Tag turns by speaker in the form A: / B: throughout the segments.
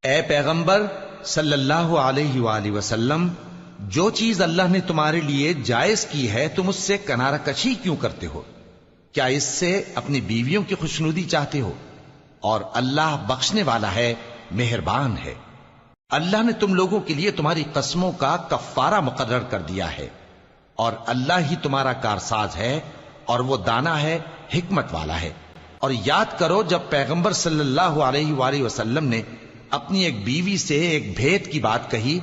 A: اے پیغمبر صلی اللہ علیہ وآلہ وسلم، جو چیز اللہ نے تمہارے لیے جائز کی ہے تم اس سے کنارہ کشی کیوں کرتے ہو؟ کیا اس سے اپنی بیویوں کی خوشنودی چاہتے ہو؟ اور اللہ بخشنے والا ہے، مہربان ہے۔ اللہ نے تم لوگوں کے لیے تمہاری قسموں کا کفارہ مقرر کر دیا ہے، اور اللہ ہی تمہارا کارساز ہے، اور وہ دانا ہے، حکمت والا ہے۔ اور یاد کرو جب پیغمبر صلی اللہ علیہ وآلہ وسلم نے اپنی ایک بیوی سے ایک بھید کی بات کہی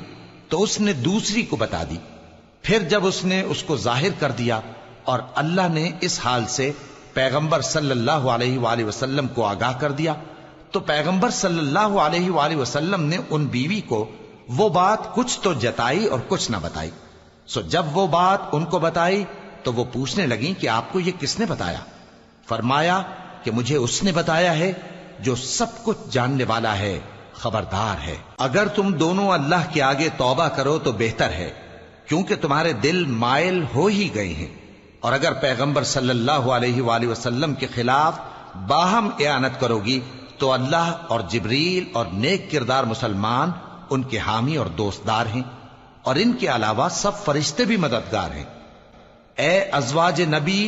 A: تو اس نے دوسری کو بتا دی، پھر جب اس نے اس کو ظاہر کر دیا اور اللہ نے اس حال سے پیغمبر صلی اللہ علیہ وآلہ وسلم کو آگاہ کر دیا تو پیغمبر صلی اللہ علیہ وآلہ وسلم نے ان بیوی کو وہ بات کچھ تو جتائی اور کچھ نہ بتائی۔ سو جب وہ بات ان کو بتائی تو وہ پوچھنے لگیں کہ آپ کو یہ کس نے بتایا؟ فرمایا کہ مجھے اس نے بتایا ہے جو سب کچھ جاننے والا ہے، خبردار ہے۔ اگر تم دونوں اللہ کے آگے توبہ کرو تو بہتر ہے، کیونکہ تمہارے دل مائل ہو ہی گئے ہیں، اور اگر پیغمبر صلی اللہ علیہ وآلہ وسلم کے خلاف باہم اعانت کرو گی تو اللہ اور جبریل اور نیک کردار مسلمان ان کے حامی اور دوستدار ہیں، اور ان کے علاوہ سب فرشتے بھی مددگار ہیں۔ اے ازواج نبی،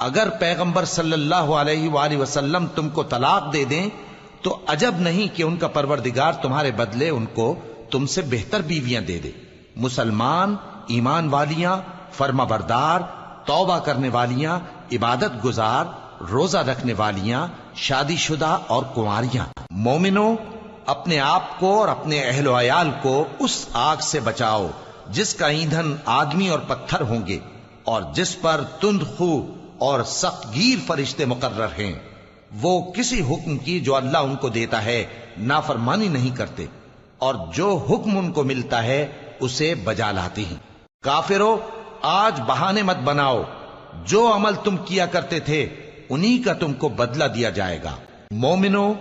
A: اگر پیغمبر صلی اللہ علیہ وآلہ وسلم تم کو طلاق دے دیں تو عجب نہیں کہ ان کا پروردگار تمہارے بدلے ان کو تم سے بہتر بیویاں دے دے، مسلمان، ایمان والیاں، فرما بردار، توبہ کرنے والیاں، عبادت گزار، روزہ رکھنے والیاں، شادی شدہ اور کنواریاں۔ مومنوں، اپنے آپ کو اور اپنے اہل و عیال کو اس آگ سے بچاؤ جس کا ایندھن آدمی اور پتھر ہوں گے، اور جس پر تند خو اور سخت گیر فرشتے مقرر ہیں۔ وہ کسی حکم کی جو اللہ ان کو دیتا ہے نافرمانی نہیں کرتے، اور جو حکم ان کو ملتا ہے اسے بجا لاتے ہیں۔ کافرو، آج بہانے مت بناؤ، جو عمل تم کیا کرتے تھے انہی کا تم کو بدلہ دیا جائے گا۔ مومنو،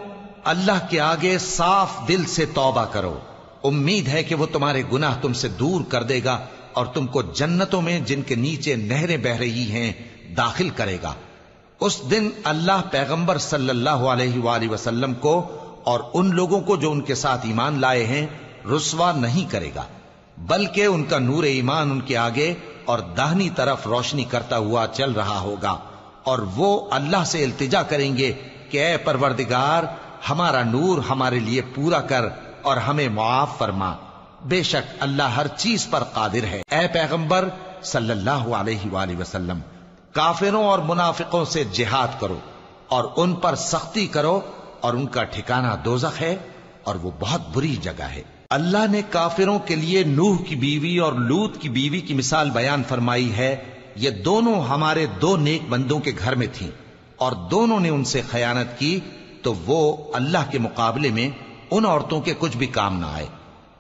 A: اللہ کے آگے صاف دل سے توبہ کرو، امید ہے کہ وہ تمہارے گناہ تم سے دور کر دے گا اور تم کو جنتوں میں جن کے نیچے نہریں بہ رہی ہیں داخل کرے گا۔ اس دن اللہ پیغمبر صلی اللہ علیہ وآلہ وسلم کو اور ان لوگوں کو جو ان کے ساتھ ایمان لائے ہیں رسوا نہیں کرے گا، بلکہ ان کا نور ایمان ان کے آگے اور داہنی طرف روشنی کرتا ہوا چل رہا ہوگا، اور وہ اللہ سے التجا کریں گے کہ اے پروردگار، ہمارا نور ہمارے لیے پورا کر اور ہمیں معاف فرما، بے شک اللہ ہر چیز پر قادر ہے۔ اے پیغمبر صلی اللہ علیہ وآلہ وسلم، کافروں اور منافقوں سے جہاد کرو اور ان پر سختی کرو، اور ان کا ٹھکانہ دوزخ ہے اور وہ بہت بری جگہ ہے۔ اللہ نے کافروں کے لیے نوح کی بیوی اور لوط کی بیوی کی مثال بیان فرمائی ہے۔ یہ دونوں ہمارے دو نیک بندوں کے گھر میں تھیں، اور دونوں نے ان سے خیانت کی تو وہ اللہ کے مقابلے میں ان عورتوں کے کچھ بھی کام نہ آئے،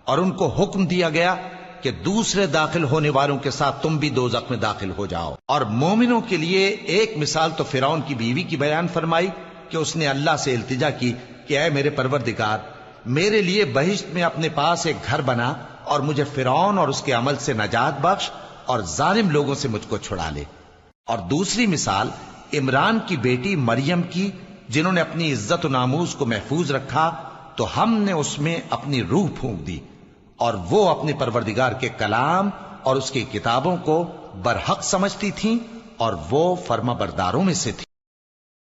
A: اور ان کو حکم دیا گیا کہ دوسرے داخل ہونے والوں کے ساتھ تم بھی دوزخ میں داخل ہو جاؤ۔ اور مومنوں کے لیے ایک مثال تو فرعون کی بیوی کی بیان فرمائی کہ اس نے اللہ سے التجا کی کہ اے میرے پروردگار، میرے لیے بہشت میں اپنے پاس ایک گھر بنا اور مجھے فرعون اور اس کے عمل سے نجات بخش اور ظالم لوگوں سے مجھ کو چھڑا لے۔ اور دوسری مثال عمران کی بیٹی مریم کی، جنہوں نے اپنی عزت و ناموس کو محفوظ رکھا تو ہم نے اس میں اپنی روح پھونک دی، اور وہ اپنے پروردگار کے کلام اور اس کی کتابوں کو برحق سمجھتی تھیں، اور وہ فرما برداروں میں سے تھی۔